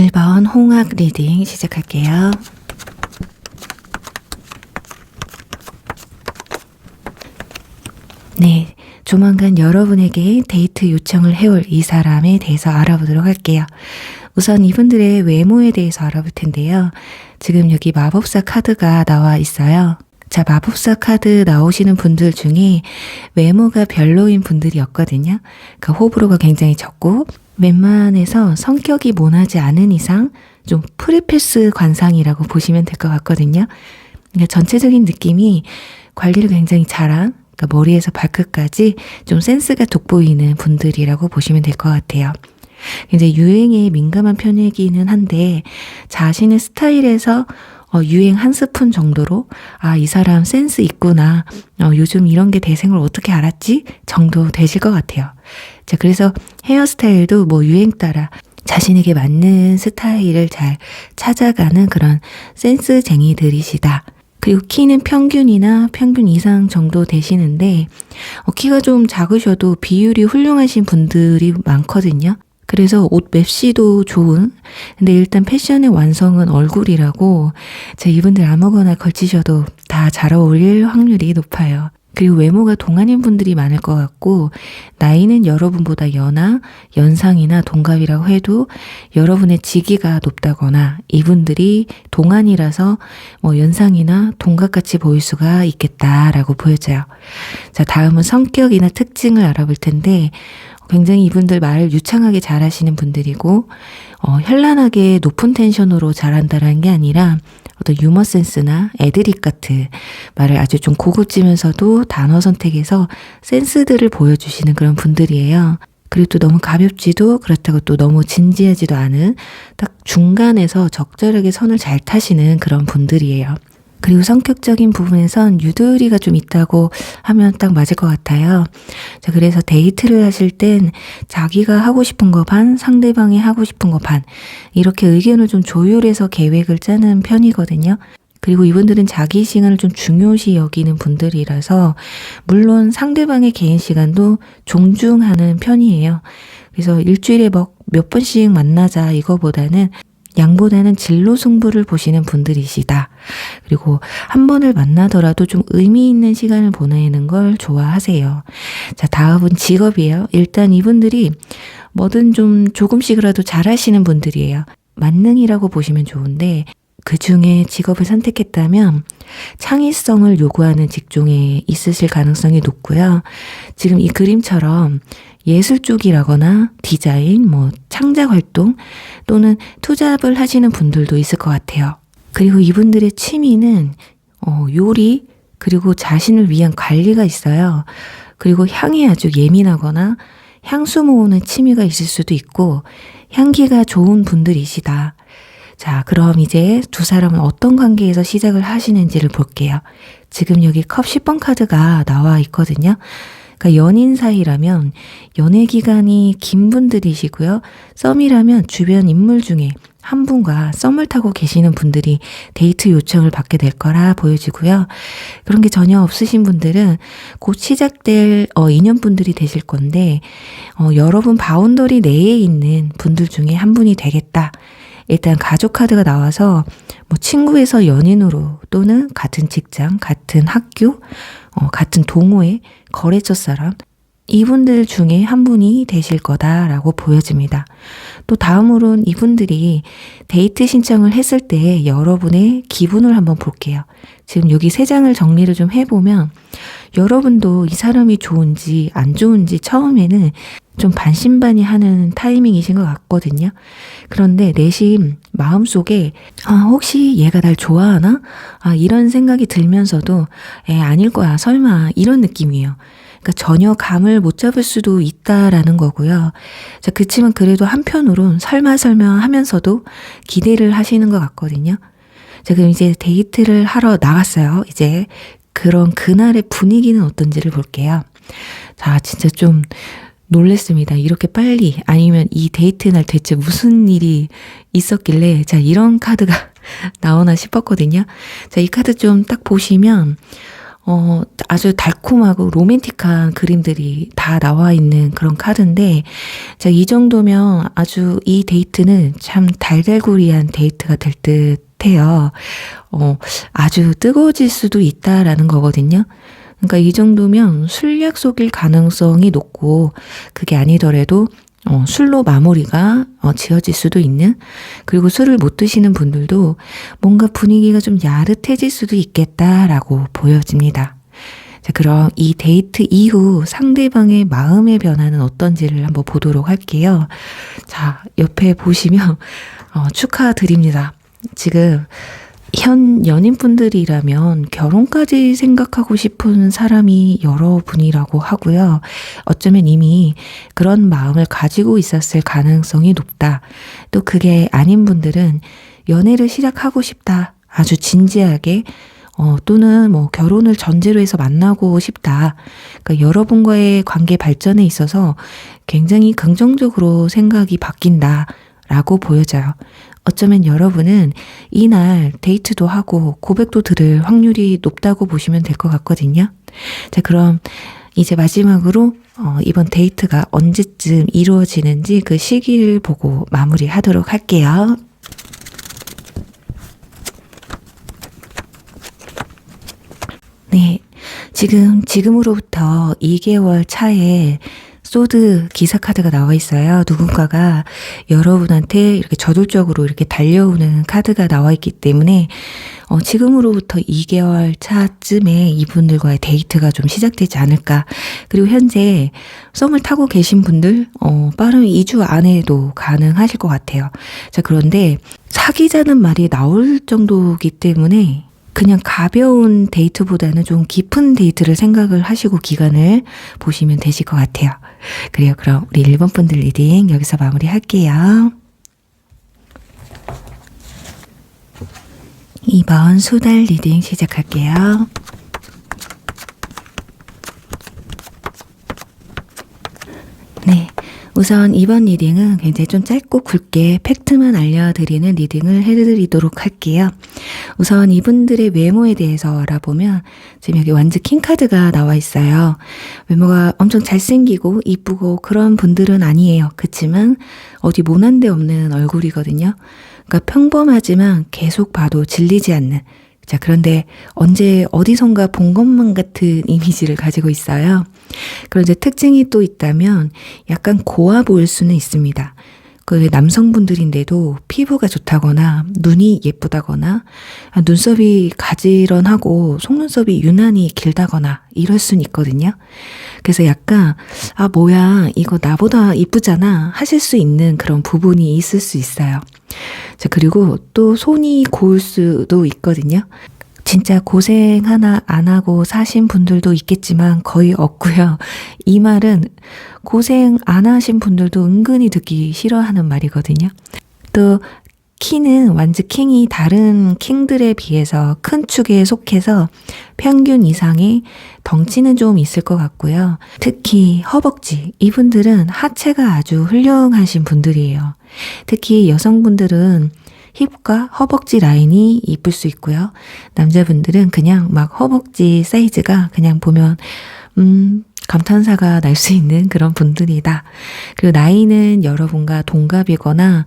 1번 홍학 리딩 시작할게요. 네, 조만간 여러분에게 데이트 요청을 해올 이 사람에 대해서 알아보도록 할게요. 우선 이분들의 외모에 대해서 알아볼 텐데요. 지금 여기 마법사 카드가 나와 있어요. 자, 마법사 카드 나오시는 분들 중에 외모가 별로인 분들이었거든요. 그러니까 호불호가 굉장히 적고 웬만해서 성격이 모나지 않은 이상 좀 프리패스 관상이라고 보시면 될 것 같거든요. 그러니까 전체적인 느낌이 관리를 굉장히 잘한, 그러니까 머리에서 발끝까지 좀 센스가 돋보이는 분들이라고 보시면 될 것 같아요. 굉장히 유행에 민감한 편이기는 한데 자신의 스타일에서 유행 한 스푼 정도로 이 사람 센스 있구나, 요즘 이런 게 대세인 걸 어떻게 알았지? 정도 되실 것 같아요. 자, 그래서 헤어스타일도 유행 따라 자신에게 맞는 스타일을 잘 찾아가는 그런 센스쟁이들이시다. 그리고 키는 평균이나 평균 이상 정도 되시는데 키가 좀 작으셔도 비율이 훌륭하신 분들이 많거든요. 그래서 옷 맵시도 좋은, 근데 일단 패션의 완성은 얼굴이라고 이분들 아무거나 걸치셔도 다 잘 어울릴 확률이 높아요. 그리고 외모가 동안인 분들이 많을 것 같고 나이는 여러분보다 연상이나 동갑이라고 해도 여러분의 직위가 높다거나 이분들이 동안이라서 연상이나 동갑같이 보일 수가 있겠다라고 보여져요. 자, 다음은 성격이나 특징을 알아볼 텐데 굉장히 이분들 말을 유창하게 잘하시는 분들이고 현란하게 높은 텐션으로 잘한다는 게 아니라 어떤 유머 센스나 애드립 같은 말을 아주 좀 고급지면서도 단어 선택에서 센스들을 보여주시는 그런 분들이에요. 그리고 또 너무 가볍지도 그렇다고 또 너무 진지하지도 않은 딱 중간에서 적절하게 선을 잘 타시는 그런 분들이에요. 그리고 성격적인 부분에선 유두리가 좀 있다고 하면 딱 맞을 것 같아요. 자, 그래서 데이트를 하실 땐 자기가 하고 싶은 거 반, 상대방이 하고 싶은 거 반, 이렇게 의견을 좀 조율해서 계획을 짜는 편이거든요. 그리고 이분들은 자기 시간을 좀 중요시 여기는 분들이라서 물론 상대방의 개인 시간도 존중하는 편이에요. 그래서 일주일에 몇 번씩 만나자 이거보다는 양보다는 진로 승부를 보시는 분들이시다. 그리고 한 번을 만나더라도 좀 의미 있는 시간을 보내는 걸 좋아하세요. 자, 다음은 직업이에요. 일단 이분들이 뭐든 좀 조금씩이라도 잘하시는 분들이에요. 만능이라고 보시면 좋은데 그 중에 직업을 선택했다면 창의성을 요구하는 직종에 있으실 가능성이 높고요. 지금 이 그림처럼 예술 쪽이라거나 디자인, 창작 활동 또는 투잡을 하시는 분들도 있을 것 같아요. 그리고 이분들의 취미는 요리, 그리고 자신을 위한 관리가 있어요. 그리고 향에 아주 예민하거나 향수 모으는 취미가 있을 수도 있고 향기가 좋은 분들이시다. 자, 그럼 이제 두 사람은 어떤 관계에서 시작을 하시는지를 볼게요. 지금 여기 컵 10번 카드가 나와 있거든요. 그러니까 연인 사이라면 연애 기간이 긴 분들이시고요. 썸이라면 주변 인물 중에 한 분과 썸을 타고 계시는 분들이 데이트 요청을 받게 될 거라 보여지고요. 그런 게 전혀 없으신 분들은 곧 시작될 인연분들이 되실 건데 여러분 바운더리 내에 있는 분들 중에 한 분이 되겠다. 일단 가족 카드가 나와서 친구에서 연인으로 또는 같은 직장, 같은 학교, 같은 동호회, 거래처 사람, 이분들 중에 한 분이 되실 거다라고 보여집니다. 또 다음으로는 이분들이 데이트 신청을 했을 때 여러분의 기분을 한번 볼게요. 지금 여기 3장을 정리를 좀 해보면 여러분도 이 사람이 좋은지 안 좋은지 처음에는 좀 반신반의하는 타이밍이신 것 같거든요. 그런데 내심 마음속에 혹시 얘가 날 좋아하나? 이런 생각이 들면서도 아닐 거야 설마 이런 느낌이에요. 그러니까 전혀 감을 못 잡을 수도 있다라는 거고요. 자, 그치만 그래도 한편으론 설마 하면서도 기대를 하시는 것 같거든요. 자, 그럼 이제 데이트를 하러 나갔어요. 이제 그런 그날의 분위기는 어떤지를 볼게요. 자, 진짜 좀 놀랬습니다. 이렇게 빨리, 아니면 이 데이트 날 대체 무슨 일이 있었길래 이런 카드가 나오나 싶었거든요. 자, 이 카드 좀 딱 보시면 아주 달콤하고 로맨틱한 그림들이 다 나와 있는 그런 카드인데, 자, 이 정도면 아주 이 데이트는 참 달달구리한 데이트가 될 듯해요. 아주 뜨거워질 수도 있다라는 거거든요. 그러니까 이 정도면 술 약속일 가능성이 높고, 그게 아니더라도 술로 마무리가 지어질 수도 있는, 그리고 술을 못 드시는 분들도 뭔가 분위기가 좀 야릇해질 수도 있겠다라고 보여집니다. 자, 그럼 이 데이트 이후 상대방의 마음의 변화는 어떤지를 한번 보도록 할게요. 자, 옆에 보시면 축하드립니다. 지금 현 연인분들이라면 결혼까지 생각하고 싶은 사람이 여러분이라고 하고요. 어쩌면 이미 그런 마음을 가지고 있었을 가능성이 높다. 또 그게 아닌 분들은 연애를 시작하고 싶다. 아주 진지하게 또는 뭐 결혼을 전제로 해서 만나고 싶다. 그러니까 여러분과의 관계 발전에 있어서 굉장히 긍정적으로 생각이 바뀐다라고 보여져요. 어쩌면 여러분은 이날 데이트도 하고 고백도 들을 확률이 높다고 보시면 될 것 같거든요. 자, 그럼 이제 마지막으로 이번 데이트가 언제쯤 이루어지는지 그 시기를 보고 마무리하도록 할게요. 네, 지금으로부터 2개월 차에 소드 기사 카드가 나와 있어요. 누군가가 여러분한테 이렇게 저돌적으로 이렇게 달려오는 카드가 나와 있기 때문에 지금으로부터 2개월 차쯤에 이분들과의 데이트가 좀 시작되지 않을까. 그리고 현재 썸을 타고 계신 분들 빠르면 2주 안에도 가능하실 것 같아요. 자, 그런데 사귀자는 말이 나올 정도이기 때문에 그냥 가벼운 데이트보다는 좀 깊은 데이트를 생각을 하시고 기간을 보시면 되실 것 같아요. 그래요. 그럼 우리 1번 분들 리딩 여기서 마무리할게요. 2번 수달 리딩 시작할게요. 네. 우선 이번 리딩은 굉장히 좀 짧고 굵게 팩트만 알려드리는 리딩을 해드리도록 할게요. 우선 이분들의 외모에 대해서 알아보면 지금 여기 완즈 킹 카드가 나와 있어요. 외모가 엄청 잘생기고 이쁘고 그런 분들은 아니에요. 그치만 어디 모난 데 없는 얼굴이거든요. 그러니까 평범하지만 계속 봐도 질리지 않는, 자, 그런데 언제 어디선가 본 것만 같은 이미지를 가지고 있어요. 그런데 특징이 또 있다면 약간 고와 보일 수는 있습니다. 그 남성분들인데도 피부가 좋다거나 눈이 예쁘다거나 눈썹이 가지런하고 속눈썹이 유난히 길다거나 이럴 수는 있거든요. 그래서 약간 뭐야 이거 나보다 이쁘잖아 하실 수 있는 그런 부분이 있을 수 있어요. 자, 그리고 또 손이 고울 수도 있거든요. 진짜 고생 하나 안 하고 사신 분들도 있겠지만 거의 없고요. 이 말은 고생 안 하신 분들도 은근히 듣기 싫어하는 말이거든요. 또 키는 완즈 킹이 다른 킹들에 비해서 큰 축에 속해서 평균 이상의 덩치는 좀 있을 것 같고요. 특히 허벅지, 이분들은 하체가 아주 훌륭하신 분들이에요. 특히 여성분들은 힙과 허벅지 라인이 이쁠 수 있고요. 남자분들은 그냥 막 허벅지 사이즈가 그냥 보면 감탄사가 날 수 있는 그런 분들이다. 그리고 나이는 여러분과 동갑이거나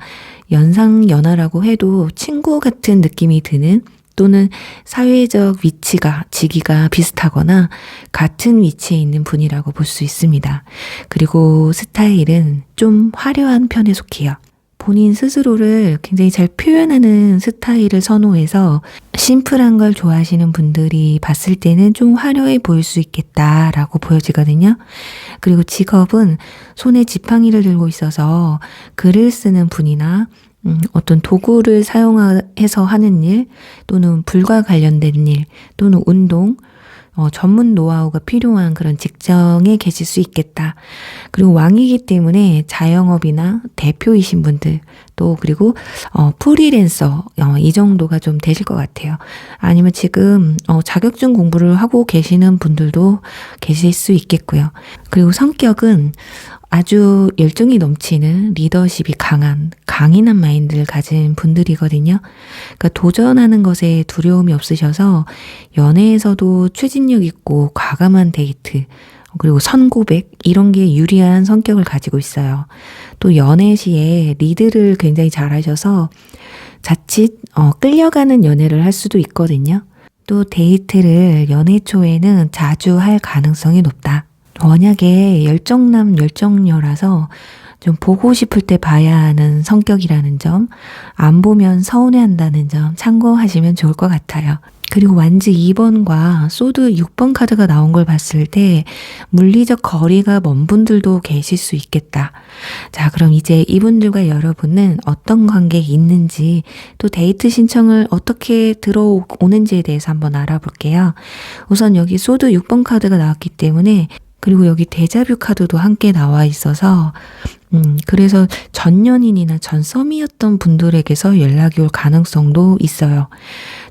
연상연하라고 해도 친구 같은 느낌이 드는, 또는 사회적 위치가, 직위가 비슷하거나 같은 위치에 있는 분이라고 볼 수 있습니다. 그리고 스타일은 좀 화려한 편에 속해요. 본인 스스로를 굉장히 잘 표현하는 스타일을 선호해서 심플한 걸 좋아하시는 분들이 봤을 때는 좀 화려해 보일 수 있겠다라고 보여지거든요. 그리고 직업은 손에 지팡이를 들고 있어서 글을 쓰는 분이나 어떤 도구를 사용해서 하는 일, 또는 불과 관련된 일, 또는 운동, 전문 노하우가 필요한 그런 직장에 계실 수 있겠다. 그리고 왕이기 때문에 자영업이나 대표이신 분들, 또 그리고 프리랜서 이 정도가 좀 되실 것 같아요. 아니면 지금 자격증 공부를 하고 계시는 분들도 계실 수 있겠고요. 그리고 성격은 아주 열정이 넘치는 리더십이 강한 강인한 마인드를 가진 분들이거든요. 그러니까 도전하는 것에 두려움이 없으셔서 연애에서도 추진력 있고 과감한 데이트, 그리고 선고백 이런 게 유리한 성격을 가지고 있어요. 또 연애 시에 리드를 굉장히 잘하셔서 자칫 끌려가는 연애를 할 수도 있거든요. 또 데이트를 연애 초에는 자주 할 가능성이 높다. 워낙에 열정남 열정녀라서 좀 보고 싶을 때 봐야 하는 성격이라는 점, 안 보면 서운해한다는 점 참고하시면 좋을 것 같아요. 그리고 완즈 2번과 소드 6번 카드가 나온 걸 봤을 때 물리적 거리가 먼 분들도 계실 수 있겠다. 자, 그럼 이제 이분들과 여러분은 어떤 관계에 있는지, 또 데이트 신청을 어떻게 들어오는지에 대해서 한번 알아볼게요. 우선 여기 소드 6번 카드가 나왔기 때문에, 그리고 여기 데자뷰 카드도 함께 나와 있어서 그래서 전 연인이나 전 썸이었던 분들에게서 연락이 올 가능성도 있어요.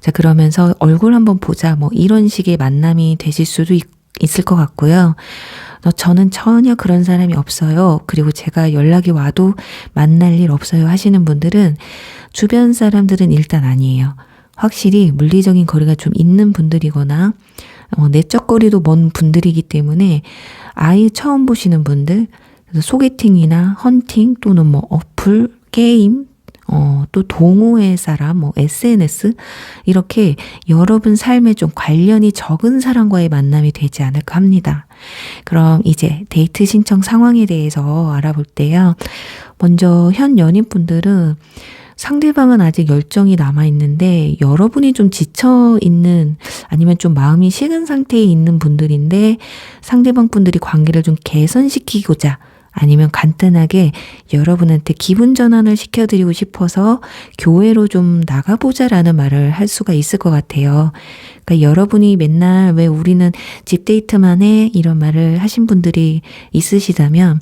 자, 그러면서 얼굴 한번 보자, 뭐 이런 식의 만남이 되실 수도 있을 것 같고요. 저는 전혀 그런 사람이 없어요. 그리고 제가 연락이 와도 만날 일 없어요 하시는 분들은 주변 사람들은 일단 아니에요. 확실히 물리적인 거리가 좀 있는 분들이거나 내적 거리도 먼 분들이기 때문에 아예 처음 보시는 분들, 그래서 소개팅이나 헌팅 또는 뭐 어플, 게임, 또 동호회 사람, 뭐 SNS 이렇게 여러분 삶에 좀 관련이 적은 사람과의 만남이 되지 않을까 합니다. 그럼 이제 데이트 신청 상황에 대해서 알아볼 때요. 먼저 현 연인분들은 상대방은 아직 열정이 남아있는데 여러분이 좀 지쳐있는, 아니면 좀 마음이 식은 상태에 있는 분들인데 상대방 분들이 관계를 좀 개선시키고자, 아니면 간단하게 여러분한테 기분 전환을 시켜드리고 싶어서 교회로 좀 나가보자라는 말을 할 수가 있을 것 같아요. 그러니까 여러분이 맨날 왜 우리는 집 데이트만 해? 이런 말을 하신 분들이 있으시다면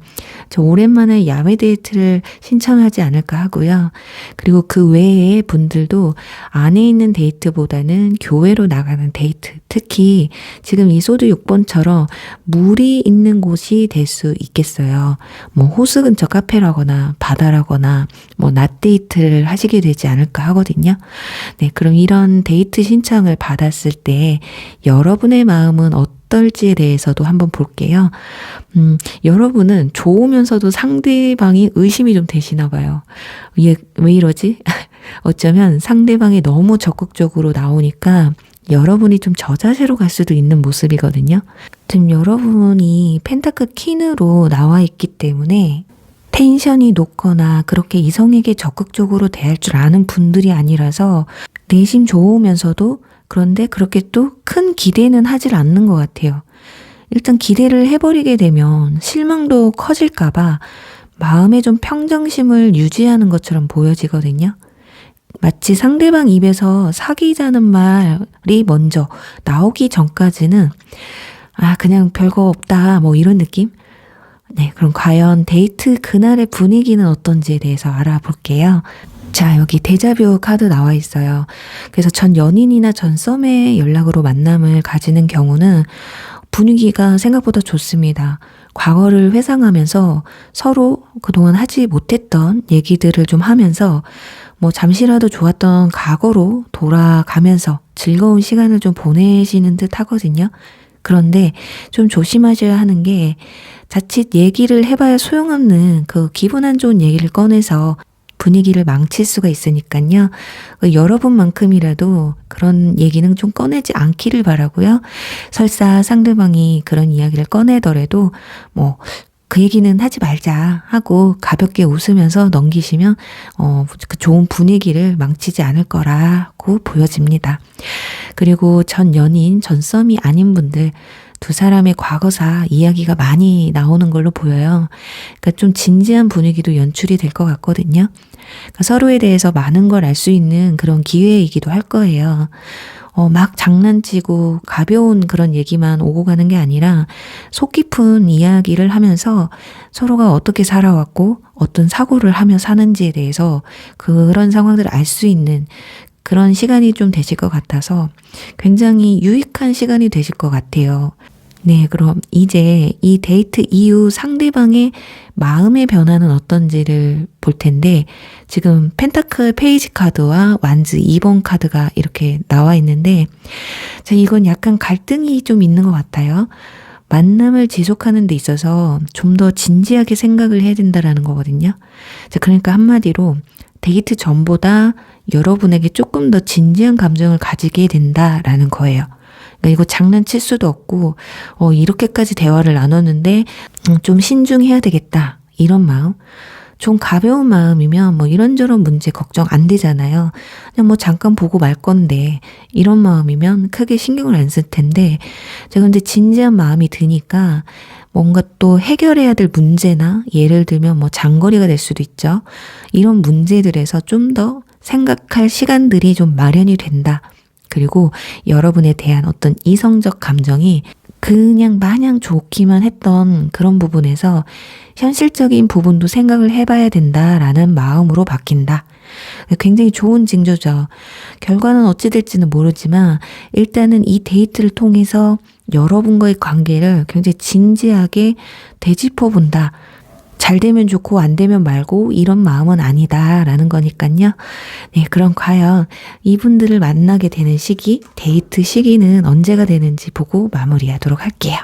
저 오랜만에 야외 데이트를 신청하지 않을까 하고요. 그리고 그 외의 분들도 안에 있는 데이트보다는 교회로 나가는 데이트, 특히 지금 이 소드 6번처럼 물이 있는 곳이 될 수 있겠어요. 뭐 호수 근처 카페라거나 바다라거나 뭐 낮 데이트를 하시게 되지 않을까 하거든요. 네, 그럼 이런 데이트 신청을 받았을 때 여러분의 마음은 어떨지에 대해서도 한번 볼게요. 여러분은 좋으면서도 상대방이 의심이 좀 되시나 봐요. 얘 왜 이러지? 어쩌면 상대방이 너무 적극적으로 나오니까 여러분이 좀 저자세로 갈 수도 있는 모습이거든요. 지금 여러분이 펜타클 퀸으로 나와 있기 때문에 텐션이 높거나 그렇게 이성에게 적극적으로 대할 줄 아는 분들이 아니라서 내심 좋으면서도, 그런데 그렇게 또 큰 기대는 하질 않는 것 같아요. 일단 기대를 해버리게 되면 실망도 커질까봐 마음에 좀 평정심을 유지하는 것처럼 보여지거든요. 마치 상대방 입에서 사귀자는 말이 먼저 나오기 전까지는 그냥 별거 없다 뭐 이런 느낌? 네, 그럼 과연 데이트 그날의 분위기는 어떤지에 대해서 알아볼게요. 자, 여기 데자뷰 카드 나와 있어요. 그래서 전 연인이나 전 썸의 연락으로 만남을 가지는 경우는 분위기가 생각보다 좋습니다. 과거를 회상하면서 서로 그동안 하지 못했던 얘기들을 좀 하면서 뭐 잠시라도 좋았던 과거로 돌아가면서 즐거운 시간을 좀 보내시는 듯 하거든요. 그런데 좀 조심하셔야 하는 게, 자칫 얘기를 해봐야 소용없는 그 기분 안 좋은 얘기를 꺼내서 분위기를 망칠 수가 있으니까요. 여러분만큼이라도 그런 얘기는 좀 꺼내지 않기를 바라고요. 설사 상대방이 그런 이야기를 꺼내더라도 뭐 그 얘기는 하지 말자 하고 가볍게 웃으면서 넘기시면 그 좋은 분위기를 망치지 않을 거라고 보여집니다. 그리고 전 연인, 전 썸이 아닌 분들, 두 사람의 과거사 이야기가 많이 나오는 걸로 보여요. 그러니까 좀 진지한 분위기도 연출이 될 것 같거든요. 그러니까 서로에 대해서 많은 걸 알 수 있는 그런 기회이기도 할 거예요. 막 장난치고 가벼운 그런 얘기만 오고 가는 게 아니라 속 깊은 이야기를 하면서 서로가 어떻게 살아왔고 어떤 사고를 하며 사는지에 대해서 그런 상황들을 알 수 있는 그런 시간이 좀 되실 것 같아서 굉장히 유익한 시간이 되실 것 같아요. 네, 그럼 이제 이 데이트 이후 상대방의 마음의 변화는 어떤지를 볼 텐데, 지금 펜타클 페이지 카드와 완즈 2번 카드가 이렇게 나와 있는데, 자, 이건 약간 갈등이 좀 있는 것 같아요. 만남을 지속하는 데 있어서 좀 더 진지하게 생각을 해야 된다라는 거거든요. 자, 그러니까 한마디로 데이트 전보다 여러분에게 조금 더 진지한 감정을 가지게 된다라는 거예요. 그러니까 이거 장난칠 수도 없고, 이렇게까지 대화를 나눴는데, 좀 신중해야 되겠다. 이런 마음. 좀 가벼운 마음이면 뭐 이런저런 문제 걱정 안 되잖아요. 그냥 뭐 잠깐 보고 말 건데, 이런 마음이면 크게 신경을 안 쓸 텐데, 제가 근데 진지한 마음이 드니까 뭔가 또 해결해야 될 문제나 예를 들면 뭐 장거리가 될 수도 있죠. 이런 문제들에서 좀 더 생각할 시간들이 좀 마련이 된다. 그리고 여러분에 대한 어떤 이성적 감정이 그냥 마냥 좋기만 했던 그런 부분에서 현실적인 부분도 생각을 해봐야 된다라는 마음으로 바뀐다. 굉장히 좋은 징조죠. 결과는 어찌 될지는 모르지만 일단은 이 데이트를 통해서 여러분과의 관계를 굉장히 진지하게 되짚어 본다. 잘 되면 좋고 안 되면 말고 이런 마음은 아니다라는 거니까요. 네, 그럼 과연 이분들을 만나게 되는 시기, 데이트 시기는 언제가 되는지 보고 마무리하도록 할게요.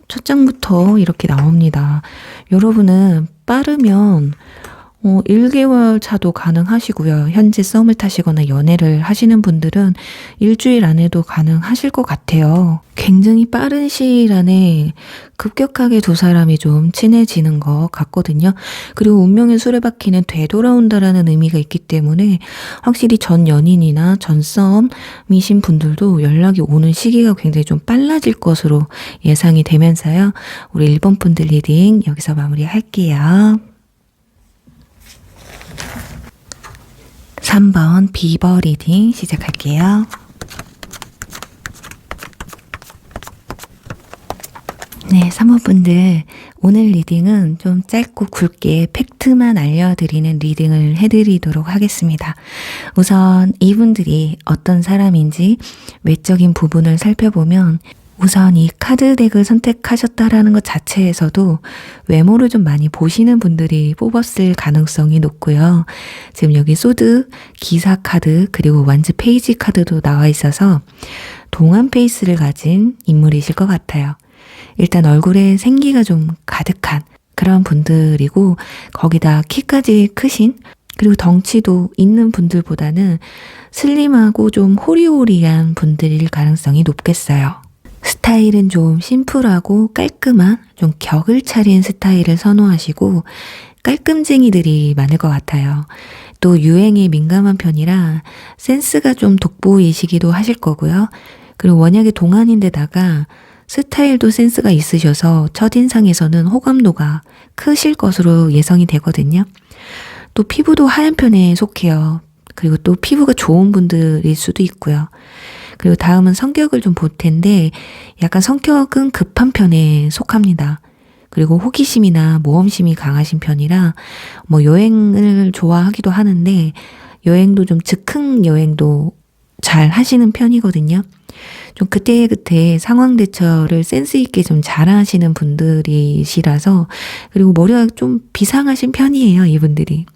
첫 장부터 이렇게 나옵니다. 여러분은 빠르면 1개월 차도 가능하시고요. 현재 썸을 타시거나 연애를 하시는 분들은 일주일 안에도 가능하실 것 같아요. 굉장히 빠른 시일 안에 급격하게 두 사람이 좀 친해지는 것 같거든요. 그리고 운명의 수레바퀴는 되돌아온다라는 의미가 있기 때문에 확실히 전 연인이나 전 썸이신 분들도 연락이 오는 시기가 굉장히 좀 빨라질 것으로 예상이 되면서요. 우리 1번 분들 리딩 여기서 마무리할게요. 3번 비버 리딩 시작할게요. 네, 3번 분들 오늘 리딩은 좀 짧고 굵게 팩트만 알려드리는 리딩을 해드리도록 하겠습니다. 우선 이분들이 어떤 사람인지 외적인 부분을 살펴보면 우선 이 카드 덱을 선택하셨다라는 것 자체에서도 외모를 좀 많이 보시는 분들이 뽑았을 가능성이 높고요. 지금 여기 소드, 기사 카드, 그리고 완즈 페이지 카드도 나와 있어서 동안 페이스를 가진 인물이실 것 같아요. 일단 얼굴에 생기가 좀 가득한 그런 분들이고 거기다 키까지 크신 그리고 덩치도 있는 분들보다는 슬림하고 좀 호리호리한 분들일 가능성이 높겠어요. 스타일은 좀 심플하고 깔끔한 좀 격을 차린 스타일을 선호하시고 깔끔쟁이들이 많을 것 같아요. 또 유행에 민감한 편이라 센스가 좀 돋보이시기도 하실 거고요. 그리고 원약이 동안인데다가 스타일도 센스가 있으셔서 첫인상에서는 호감도가 크실 것으로 예상이 되거든요. 또 피부도 하얀 편에 속해요. 그리고 또 피부가 좋은 분들일 수도 있고요. 그리고 다음은 성격을 좀 볼 텐데 약간 성격은 급한 편에 속합니다. 그리고 호기심이나 모험심이 강하신 편이라 뭐 여행을 좋아하기도 하는데 여행도 좀 즉흥 여행도 잘 하시는 편이거든요. 좀 그때그때 상황 대처를 센스 있게 좀 잘하시는 분들이시라서 그리고 머리가 좀 비상하신 편이에요, 이분들이.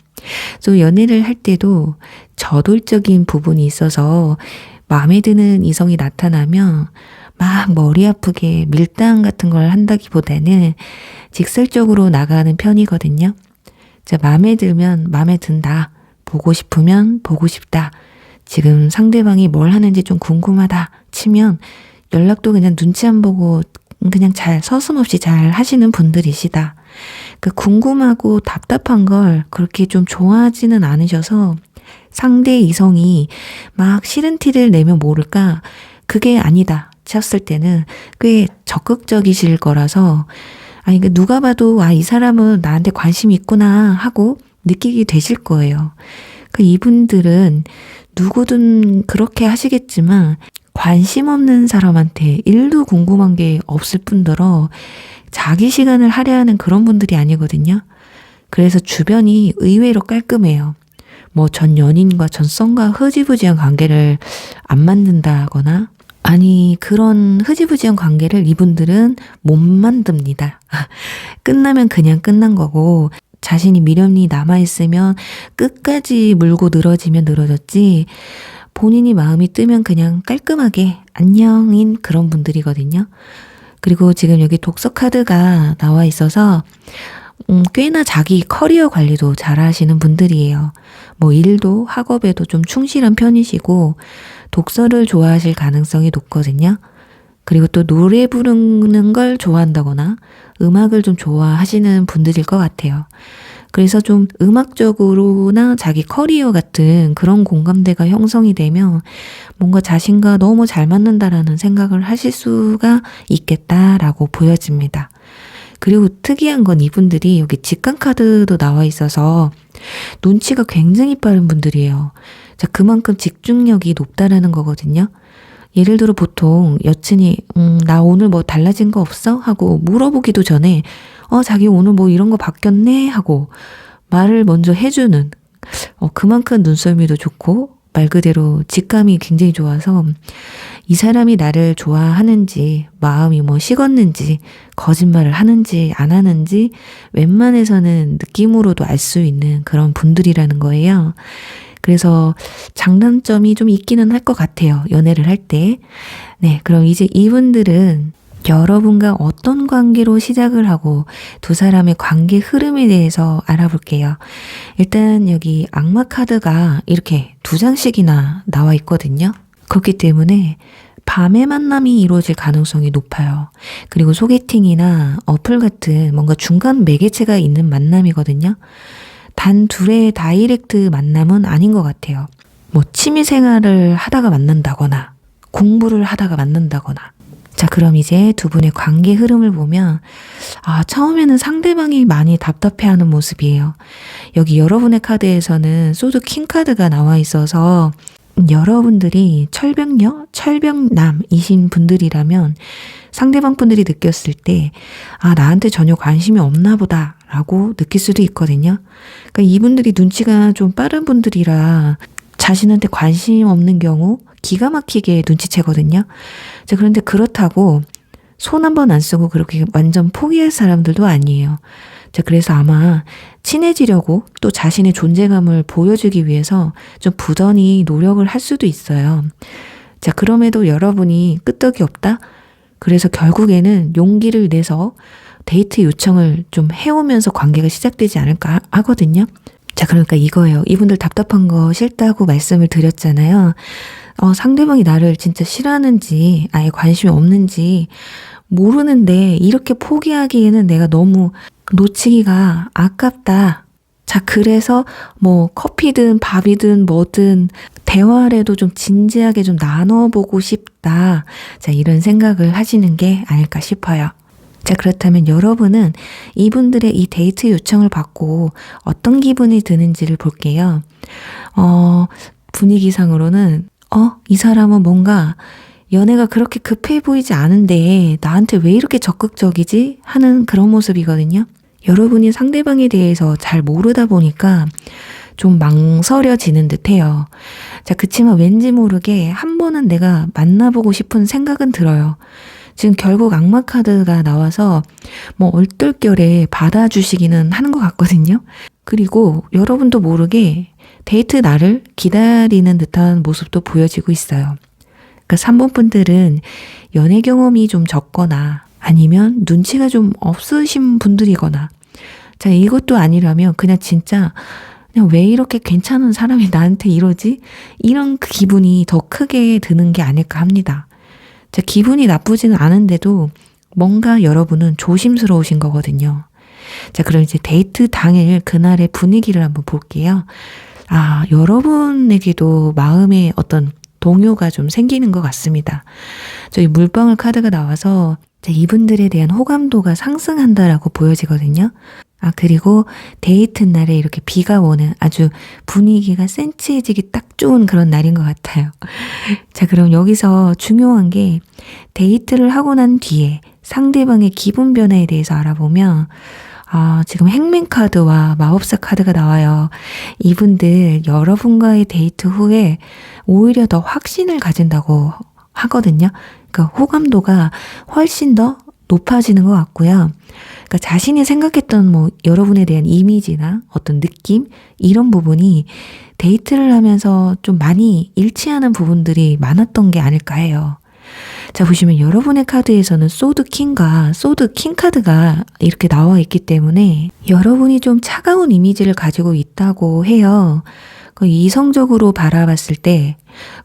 그래서 연애를 할 때도 저돌적인 부분이 있어서 마음에 드는 이성이 나타나면 막 머리 아프게 밀당 같은 걸 한다기보다는 직설적으로 나가는 편이거든요. 마음에 들면 마음에 든다. 보고 싶으면 보고 싶다. 지금 상대방이 뭘 하는지 좀 궁금하다 치면 연락도 그냥 눈치 안 보고 그냥 잘 서슴없이 잘 하시는 분들이시다. 그 궁금하고 답답한 걸 그렇게 좀 좋아하지는 않으셔서 상대 이성이 막 싫은 티를 내면 모를까 그게 아니다 쳤을 때는 꽤 적극적이실 거라서 아니 누가 봐도 이 사람은 나한테 관심이 있구나 하고 느끼게 되실 거예요. 이분들은 누구든 그렇게 하시겠지만 관심 없는 사람한테 일도 궁금한 게 없을 뿐더러 자기 시간을 할애하는 그런 분들이 아니거든요. 그래서 주변이 의외로 깔끔해요. 뭐 전 연인과 전 썸과 흐지부지한 관계를 안 만든다거나, 아니 그런 흐지부지한 관계를 이분들은 못 만듭니다. 끝나면 그냥 끝난 거고, 자신이 미련이 남아있으면 끝까지 물고 늘어지면 늘어졌지, 본인이 마음이 뜨면 그냥 깔끔하게 안녕인 그런 분들이거든요. 그리고 지금 여기 독서 카드가 나와 있어서 꽤나 자기 커리어 관리도 잘 하시는 분들이에요. 뭐 일도 학업에도 좀 충실한 편이시고 독서를 좋아하실 가능성이 높거든요. 그리고 또 노래 부르는 걸 좋아한다거나 음악을 좀 좋아하시는 분들일 것 같아요. 그래서 좀 음악적으로나 자기 커리어 같은 그런 공감대가 형성이 되면 뭔가 자신과 너무 잘 맞는다라는 생각을 하실 수가 있겠다라고 보여집니다. 그리고 특이한 건 이분들이 여기 직관 카드도 나와 있어서 눈치가 굉장히 빠른 분들이에요. 자, 그만큼 집중력이 높다라는 거거든요. 예를 들어 보통 여친이 나 오늘 뭐 달라진 거 없어? 하고 물어보기도 전에 자기 오늘 뭐 이런 거 바뀌었네? 하고 말을 먼저 해주는 그만큼 눈썰미도 좋고 말 그대로 직감이 굉장히 좋아서 이 사람이 나를 좋아하는지 마음이 뭐 식었는지 거짓말을 하는지 안 하는지 웬만해서는 느낌으로도 알 수 있는 그런 분들이라는 거예요. 그래서 장단점이 좀 있기는 할 것 같아요. 연애를 할 때. 네, 그럼 이제 이분들은 여러분과 어떤 관계로 시작을 하고 두 사람의 관계 흐름에 대해서 알아볼게요. 일단 여기 악마 카드가 이렇게 2장씩이나 나와 있거든요. 그렇기 때문에 밤에 만남이 이루어질 가능성이 높아요. 그리고 소개팅이나 어플 같은 뭔가 중간 매개체가 있는 만남이거든요. 단 둘의 다이렉트 만남은 아닌 것 같아요. 뭐 취미 생활을 하다가 만난다거나 공부를 하다가 만난다거나. 자, 그럼 이제 두 분의 관계 흐름을 보면 처음에는 상대방이 많이 답답해하는 모습이에요. 여기 여러분의 카드에서는 소드 킹 카드가 나와 있어서 여러분들이 철벽녀, 철벽남이신 분들이라면 상대방 분들이 느꼈을 때 나한테 전혀 관심이 없나 보다 라고 느낄 수도 있거든요. 그러니까 이분들이 눈치가 좀 빠른 분들이라 자신한테 관심 없는 경우 기가 막히게 눈치채거든요. 자, 그런데 그렇다고 손 한 번 안 쓰고 그렇게 완전 포기할 사람들도 아니에요. 자, 그래서 아마 친해지려고 또 자신의 존재감을 보여주기 위해서 좀 부단히 노력을 할 수도 있어요. 자, 그럼에도 여러분이 끄떡이 없다? 그래서 결국에는 용기를 내서 데이트 요청을 좀 해오면서 관계가 시작되지 않을까 하거든요. 자, 그러니까 이거예요. 이분들 답답한 거 싫다고 말씀을 드렸잖아요. 상대방이 나를 진짜 싫어하는지 아예 관심이 없는지 모르는데 이렇게 포기하기에는 내가 너무 놓치기가 아깝다. 자, 그래서 뭐 커피든 밥이든 뭐든 대화라도 좀 진지하게 좀 나눠보고 싶다. 자, 이런 생각을 하시는 게 아닐까 싶어요. 자, 그렇다면 여러분은 이분들의 이 데이트 요청을 받고 어떤 기분이 드는지를 볼게요. 분위기상으로는 이 사람은 뭔가 연애가 그렇게 급해 보이지 않은데 나한테 왜 이렇게 적극적이지? 하는 그런 모습이거든요. 여러분이 상대방에 대해서 잘 모르다 보니까 좀 망설여지는 듯해요. 자, 그치만 왠지 모르게 한 번은 내가 만나보고 싶은 생각은 들어요. 지금 결국 악마 카드가 나와서 뭐 얼떨결에 받아주시기는 하는 것 같거든요. 그리고 여러분도 모르게 데이트 날을 기다리는 듯한 모습도 보여지고 있어요. 그러니까 3번 분들은 연애 경험이 좀 적거나 아니면 눈치가 좀 없으신 분들이거나, 자, 이것도 아니라면 그냥 진짜 그냥 왜 이렇게 괜찮은 사람이 나한테 이러지? 이런 그 기분이 더 크게 드는 게 아닐까 합니다. 자, 기분이 나쁘지는 않은데도 뭔가 여러분은 조심스러우신 거거든요. 자, 그럼 이제 데이트 당일 그날의 분위기를 한번 볼게요. 여러분에게도 마음에 어떤 동요가 좀 생기는 것 같습니다. 저희 물방울 카드가 나와서 이분들에 대한 호감도가 상승한다라고 보여지거든요. 그리고 데이트 날에 이렇게 비가 오는 아주 분위기가 센치해지기 딱 좋은 그런 날인 것 같아요. 자, 그럼 여기서 중요한 게 데이트를 하고 난 뒤에 상대방의 기분 변화에 대해서 알아보면 지금 행맨 카드와 마법사 카드가 나와요. 이분들 여러분과의 데이트 후에 오히려 더 확신을 가진다고 하거든요. 그러니까 호감도가 훨씬 더 높아지는 것 같고요. 그러니까 자신이 생각했던 뭐 여러분에 대한 이미지나 어떤 느낌 이런 부분이 데이트를 하면서 좀 많이 일치하는 부분들이 많았던 게 아닐까 해요. 자, 보시면 여러분의 카드에서는 소드 킹과 소드 킹 카드가 이렇게 나와 있기 때문에 여러분이 좀 차가운 이미지를 가지고 있다고 해요. 이성적으로 바라봤을 때.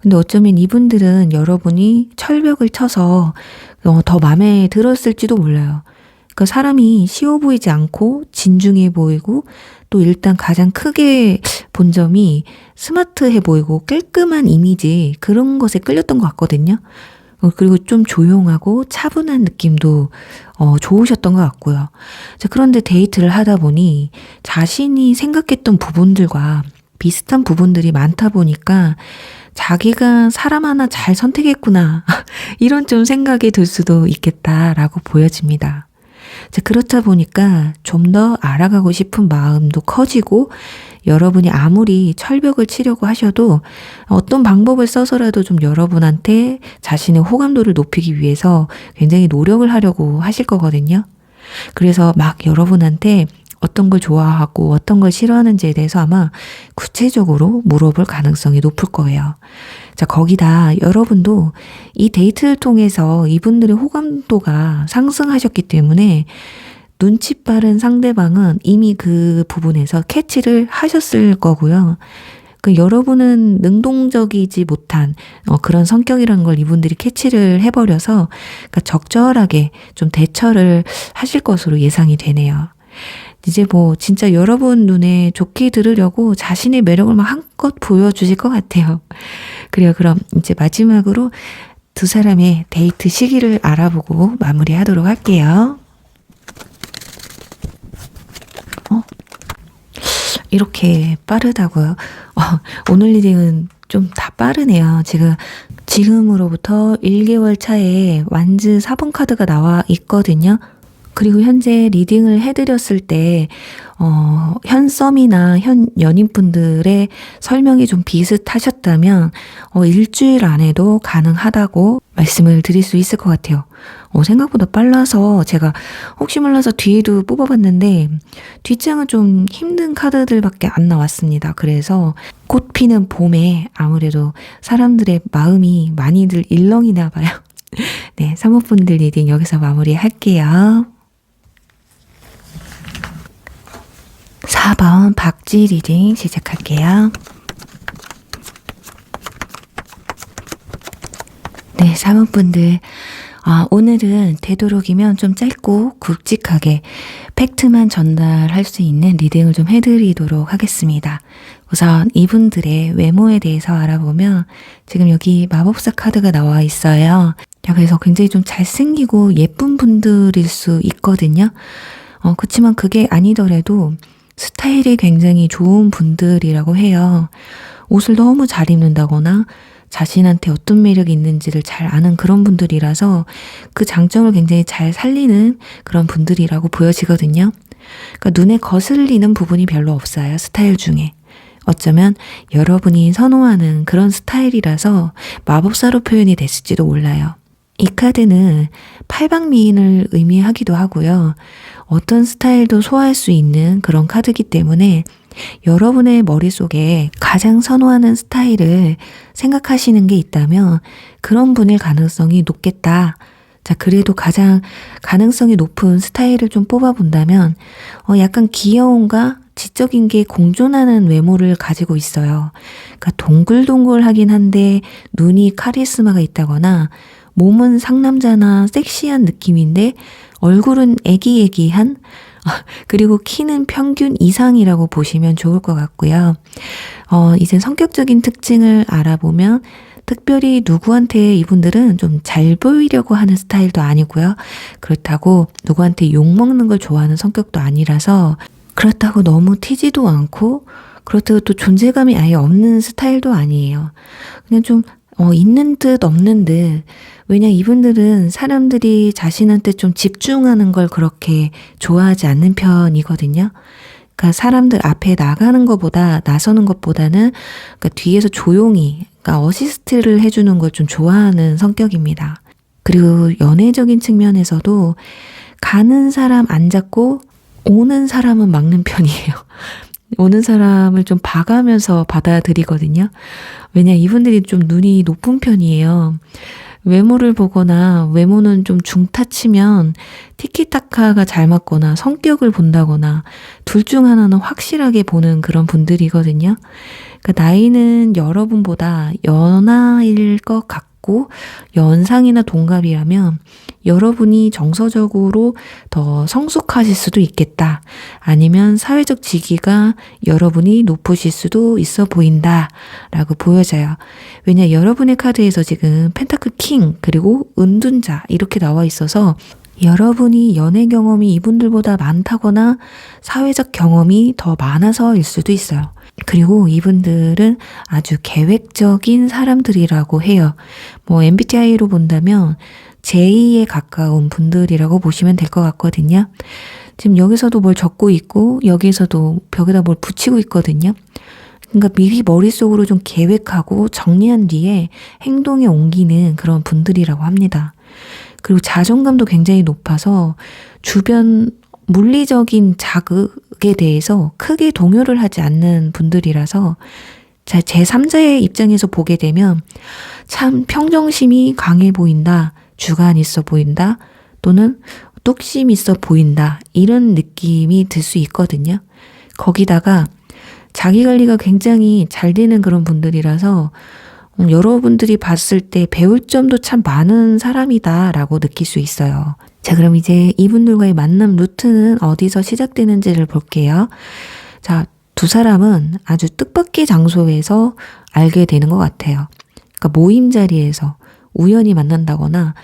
근데 어쩌면 이분들은 여러분이 철벽을 쳐서 더 마음에 들었을지도 몰라요. 그러니까 사람이 쉬워 보이지 않고 진중해 보이고 또 일단 가장 크게 본 점이 스마트해 보이고 깔끔한 이미지 그런 것에 끌렸던 것 같거든요. 그리고 좀 조용하고 차분한 느낌도 좋으셨던 것 같고요. 자, 그런데 데이트를 하다 보니 자신이 생각했던 부분들과 비슷한 부분들이 많다 보니까 자기가 사람 하나 잘 선택했구나 이런 좀 생각이 들 수도 있겠다라고 보여집니다. 자, 그렇다 보니까 좀 더 알아가고 싶은 마음도 커지고 여러분이 아무리 철벽을 치려고 하셔도 어떤 방법을 써서라도 좀 여러분한테 자신의 호감도를 높이기 위해서 굉장히 노력을 하려고 하실 거거든요. 그래서 막 여러분한테 어떤 걸 좋아하고 어떤 걸 싫어하는지에 대해서 아마 구체적으로 물어볼 가능성이 높을 거예요. 자, 거기다 여러분도 이 데이트를 통해서 이분들의 호감도가 상승하셨기 때문에 눈치 빠른 상대방은 이미 그 부분에서 캐치를 하셨을 거고요. 여러분은 능동적이지 못한 그런 성격이라는 걸 이분들이 캐치를 해버려서 그러니까 적절하게 좀 대처를 하실 것으로 예상이 되네요. 이제 뭐 진짜 여러분 눈에 좋게 들으려고 자신의 매력을 막 한껏 보여주실 것 같아요. 그래요. 그럼 이제 마지막으로 두 사람의 데이트 시기를 알아보고 마무리하도록 할게요. 이렇게 빠르다고요? 오늘 리딩은 좀 다 빠르네요. 지금으로부터 1개월 차에 완즈 4번 카드가 나와 있거든요. 그리고 현재 리딩을 해드렸을 때 현 썸이나 현 연인분들의 설명이 좀 비슷하셨다면 일주일 안에도 가능하다고 말씀을 드릴 수 있을 것 같아요. 생각보다 빨라서 제가 혹시 몰라서 뒤에도 뽑아봤는데 뒷장은 좀 힘든 카드들밖에 안 나왔습니다. 그래서 꽃 피는 봄에 아무래도 사람들의 마음이 많이들 일렁이나 봐요. 네, 사모분들 리딩 여기서 마무리할게요. 4번 박지 리딩 시작할게요. 네, 사모분들 오늘은 되도록이면 좀 짧고 굵직하게 팩트만 전달할 수 있는 리딩을 좀 해드리도록 하겠습니다. 우선 이분들의 외모에 대해서 알아보면 지금 여기 마법사 카드가 나와 있어요. 그래서 굉장히 좀 잘생기고 예쁜 분들일 수 있거든요. 그렇지만 그게 아니더라도 스타일이 굉장히 좋은 분들이라고 해요. 옷을 너무 잘 입는다거나 자신한테 어떤 매력이 있는지를 잘 아는 그런 분들이라서 그 장점을 굉장히 잘 살리는 그런 분들이라고 보여지거든요. 그러니까 눈에 거슬리는 부분이 별로 없어요. 스타일 중에. 어쩌면 여러분이 선호하는 그런 스타일이라서 마법사로 표현이 됐을지도 몰라요. 이 카드는 팔방미인을 의미하기도 하고요. 어떤 스타일도 소화할 수 있는 그런 카드이기 때문에 여러분의 머릿속에 가장 선호하는 스타일을 생각하시는 게 있다면 그런 분일 가능성이 높겠다. 자, 그래도 가장 가능성이 높은 스타일을 좀 뽑아본다면 약간 귀여움과 지적인 게 공존하는 외모를 가지고 있어요. 그러니까 동글동글하긴 한데 눈이 카리스마가 있다거나 몸은 상남자나 섹시한 느낌인데 얼굴은 애기애기한 그리고 키는 평균 이상이라고 보시면 좋을 것 같고요. 이제 성격적인 특징을 알아보면 특별히 누구한테 이분들은 좀 잘 보이려고 하는 스타일도 아니고요. 그렇다고 누구한테 욕먹는 걸 좋아하는 성격도 아니라서 그렇다고 너무 튀지도 않고 그렇다고 또 존재감이 아예 없는 스타일도 아니에요. 그냥 좀 있는 듯 없는 듯. 왜냐 이분들은 사람들이 자신한테 좀 집중하는 걸 그렇게 좋아하지 않는 편이거든요. 그러니까 사람들 앞에 나가는 것보다 나서는 것보다는 그러니까 뒤에서 조용히 그러니까 어시스트를 해주는 걸 좀 좋아하는 성격입니다. 그리고 연애적인 측면에서도 가는 사람 안 잡고 오는 사람은 막는 편이에요. 오는 사람을 좀 봐가면서 받아들이거든요. 왜냐 이분들이 좀 눈이 높은 편이에요. 외모를 보거나 외모는 좀 중타치면 티키타카가 잘 맞거나 성격을 본다거나 둘 중 하나는 확실하게 보는 그런 분들이거든요. 그러니까 나이는 여러분보다 연하일 것 같고 연상이나 동갑이라면 여러분이 정서적으로 더 성숙하실 수도 있겠다. 아니면 사회적 지위가 여러분이 높으실 수도 있어 보인다. 라고 보여져요. 왜냐 여러분의 카드에서 지금 펜타클 킹 그리고 은둔자 이렇게 나와 있어서 여러분이 연애 경험이 이분들보다 많다거나 사회적 경험이 더 많아서일 수도 있어요. 그리고 이분들은 아주 계획적인 사람들이라고 해요. MBTI로 본다면 J에 가까운 분들이라고 보시면 될 것 같거든요. 지금 여기서도 뭘 적고 있고 여기서도 벽에다 뭘 붙이고 있거든요. 그러니까 미리 머릿속으로 좀 계획하고 정리한 뒤에 행동에 옮기는 그런 분들이라고 합니다. 그리고 자존감도 굉장히 높아서 주변 물리적인 자극에 대해서 크게 동요를 하지 않는 분들이라서 제3자의 입장에서 보게 되면 참 평정심이 강해 보인다, 주관 있어 보인다, 또는 뚝심 있어 보인다 이런 느낌이 들 수 있거든요. 거기다가 자기관리가 굉장히 잘 되는 그런 분들이라서 여러분들이 봤을 때 배울 점도 참 많은 사람이다라고 느낄 수 있어요. 자, 그럼 이제 이분들과의 만남 루트는 어디서 시작되는지를 볼게요. 자, 두 사람은 아주 뜻밖의 장소에서 알게 되는 것 같아요. 그러니까 모임 자리에서 우연히 만난다거나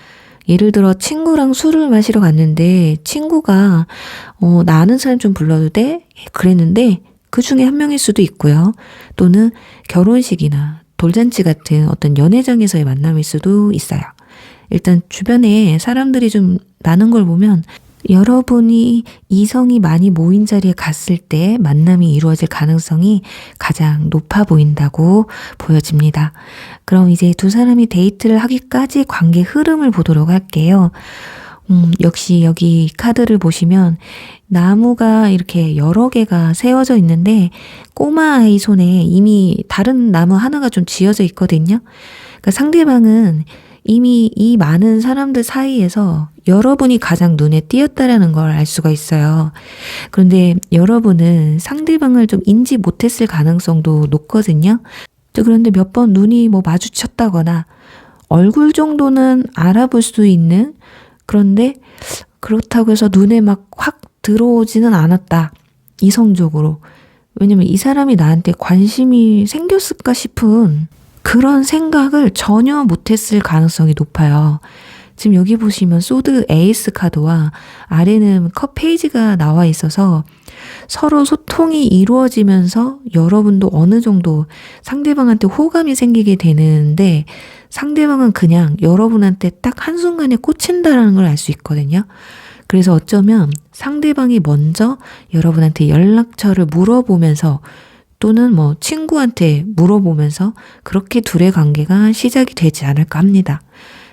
예를 들어 친구랑 술을 마시러 갔는데 친구가 나 아는 사람 좀 불러도 돼? 그랬는데 그 중에 한 명일 수도 있고요. 또는 결혼식이나 돌잔치 같은 어떤 연회장에서의 만남일 수도 있어요. 일단 주변에 사람들이 좀 나는 걸 보면 여러분이 이성이 많이 모인 자리에 갔을 때 만남이 이루어질 가능성이 가장 높아 보인다고 보여집니다. 그럼 이제 두 사람이 데이트를 하기까지 관계 흐름을 보도록 할게요. 역시 여기 카드를 보시면 나무가 이렇게 여러 개가 세워져 있는데 꼬마 아이 손에 이미 다른 나무 하나가 좀 쥐어져 있거든요. 그러니까 상대방은 이미 이 많은 사람들 사이에서 여러분이 가장 눈에 띄었다라는 걸 알 수가 있어요. 그런데 여러분은 상대방을 좀 인지 못했을 가능성도 높거든요. 그런데 몇 번 눈이 마주쳤다거나 얼굴 정도는 알아볼 수 있는, 그런데 그렇다고 해서 눈에 막 확 들어오지는 않았다. 이성적으로. 왜냐면 이 사람이 나한테 관심이 생겼을까 싶은 그런 생각을 전혀 못했을 가능성이 높아요. 지금 여기 보시면 소드 에이스 카드와 아래는 컵 페이지가 나와 있어서 서로 소통이 이루어지면서 여러분도 어느 정도 상대방한테 호감이 생기게 되는데 상대방은 그냥 여러분한테 딱 한순간에 꽂힌다라는 걸 알 수 있거든요. 그래서 어쩌면 상대방이 먼저 여러분한테 연락처를 물어보면서 또는 친구한테 물어보면서 그렇게 둘의 관계가 시작이 되지 않을까 합니다.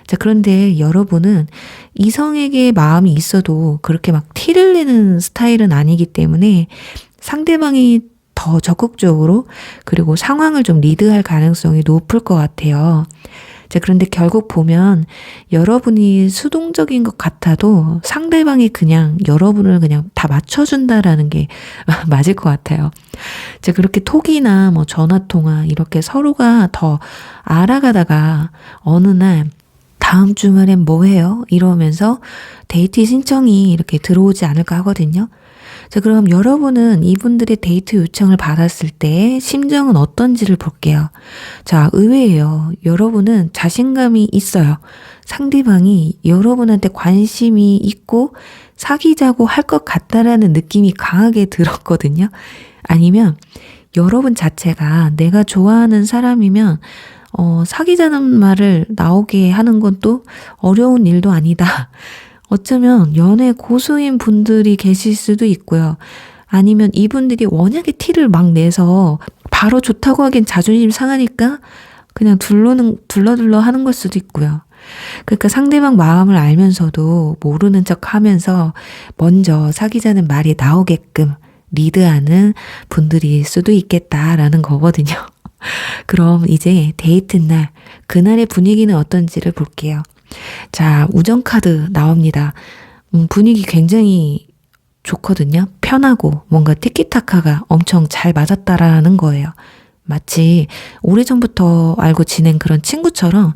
자, 그런데 여러분은 이성에게 마음이 있어도 그렇게 막 티를 내는 스타일은 아니기 때문에 상대방이 더 적극적으로 그리고 상황을 좀 리드할 가능성이 높을 것 같아요. 자, 그런데 결국 보면 여러분이 수동적인 것 같아도 상대방이 그냥 여러분을 그냥 다 맞춰준다라는 게 맞을 것 같아요. 자, 그렇게 톡이나 전화통화 이렇게 서로가 더 알아가다가 어느 날 다음 주말엔 뭐 해요? 이러면서 데이트 신청이 이렇게 들어오지 않을까 하거든요. 자, 그럼 여러분은 이분들의 데이트 요청을 받았을 때 심정은 어떤지를 볼게요. 자, 의외예요. 여러분은 자신감이 있어요. 상대방이 여러분한테 관심이 있고 사귀자고 할 것 같다라는 느낌이 강하게 들었거든요. 아니면 여러분 자체가 내가 좋아하는 사람이면 사귀자는 말을 나오게 하는 건 또 어려운 일도 아니다. 어쩌면 연애 고수인 분들이 계실 수도 있고요. 아니면 이분들이 워낙에 티를 막 내서 바로 좋다고 하기엔 자존심 상하니까 그냥 둘러둘러 하는 걸 수도 있고요. 그러니까 상대방 마음을 알면서도 모르는 척 하면서 먼저 사귀자는 말이 나오게끔 리드하는 분들일 수도 있겠다라는 거거든요. 그럼 이제 데이트 날, 그날의 분위기는 어떤지를 볼게요. 자, 우정카드 나옵니다. 분위기 굉장히 좋거든요. 편하고 뭔가 티키타카가 엄청 잘 맞았다라는 거예요. 마치 오래전부터 알고 지낸 그런 친구처럼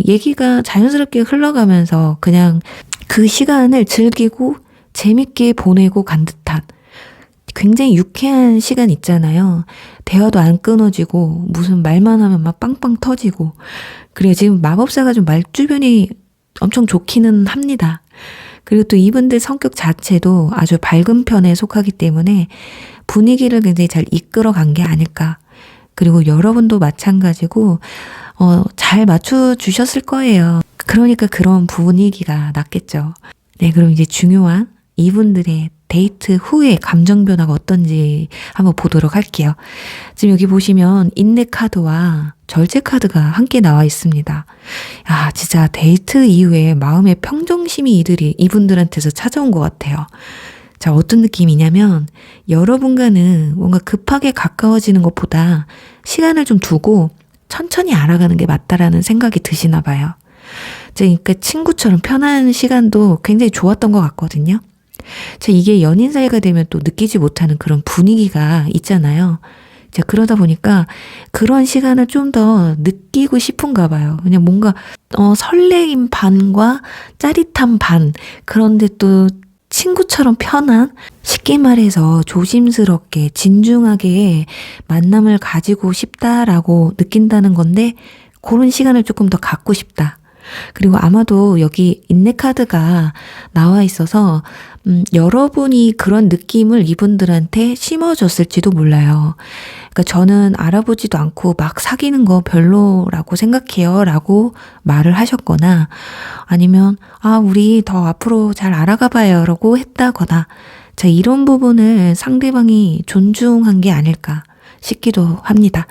얘기가 자연스럽게 흘러가면서 그냥 그 시간을 즐기고 재밌게 보내고 간 듯한 굉장히 유쾌한 시간 있잖아요. 대화도 안 끊어지고 무슨 말만 하면 막 빵빵 터지고. 그래요. 지금 마법사가 좀 말주변이 엄청 좋기는 합니다. 그리고 또 이분들 성격 자체도 아주 밝은 편에 속하기 때문에 분위기를 굉장히 잘 이끌어 간 게 아닐까. 그리고 여러분도 마찬가지고 잘 맞춰주셨을 거예요. 그러니까 그런 분위기가 났겠죠. 네, 그럼 이제 중요한 이분들의 데이트 후의 감정 변화가 어떤지 한번 보도록 할게요. 지금 여기 보시면 인내 카드와 절제 카드가 함께 나와 있습니다. 야, 진짜 데이트 이후에 마음의 평정심이 이분들한테서 찾아온 것 같아요. 자, 어떤 느낌이냐면 여러분과는 뭔가 급하게 가까워지는 것보다 시간을 좀 두고 천천히 알아가는 게 맞다라는 생각이 드시나 봐요. 그러니까 친구처럼 편한 시간도 굉장히 좋았던 것 같거든요. 자, 이게 연인 사이가 되면 또 느끼지 못하는 그런 분위기가 있잖아요. 자, 그러다 보니까 그런 시간을 좀 더 느끼고 싶은가 봐요. 그냥 뭔가 설레임 반과 짜릿함 반, 그런데 또 친구처럼 편한, 쉽게 말해서 조심스럽게 진중하게 만남을 가지고 싶다라고 느낀다는 건데 그런 시간을 조금 더 갖고 싶다. 그리고 아마도 여기 인내 카드가 나와 있어서 여러분이 그런 느낌을 이분들한테 심어줬을지도 몰라요. 그러니까 저는 알아보지도 않고 막 사귀는 거 별로라고 생각해요 라고 말을 하셨거나 아니면 우리 더 앞으로 잘 알아가 봐요 라고 했다거나 자, 이런 부분을 상대방이 존중한 게 아닐까 싶기도 합니다.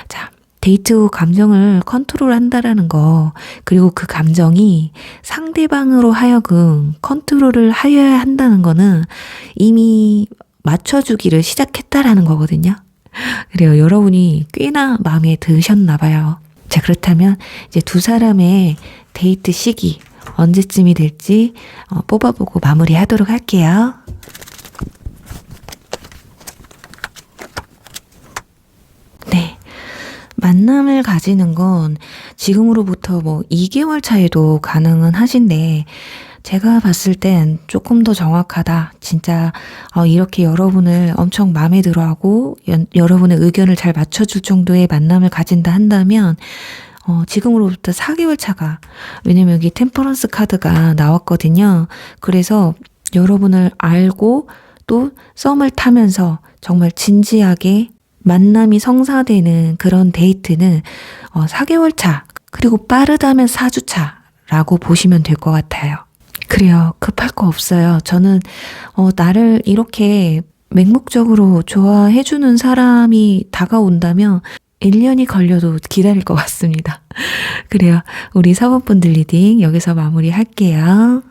자, 데이트 후 감정을 컨트롤한다라는 거, 그리고 그 감정이 상대방으로 하여금 컨트롤을 하여야 한다는 거는 이미 맞춰주기를 시작했다라는 거거든요. 그래요. 여러분이 꽤나 마음에 드셨나 봐요. 자, 그렇다면 이제 두 사람의 데이트 시기 언제쯤이 될지 뽑아보고 마무리하도록 할게요. 네. 만남을 가지는 건 지금으로부터 2개월 차에도 가능은 하신데 제가 봤을 땐 조금 더 정확하다. 진짜 이렇게 여러분을 엄청 마음에 들어하고 여러분의 의견을 잘 맞춰줄 정도의 만남을 가진다 한다면 지금으로부터 4개월 차가, 왜냐면 여기 템퍼런스 카드가 나왔거든요. 그래서 여러분을 알고 또 썸을 타면서 정말 진지하게 만남이 성사되는 그런 데이트는 4개월 차, 그리고 빠르다면 4주 차라고 보시면 될 것 같아요. 그래요. 급할 거 없어요. 저는 나를 이렇게 맹목적으로 좋아해주는 사람이 다가온다면 1년이 걸려도 기다릴 것 같습니다. 그래요. 우리 사법분들 리딩 여기서 마무리할게요.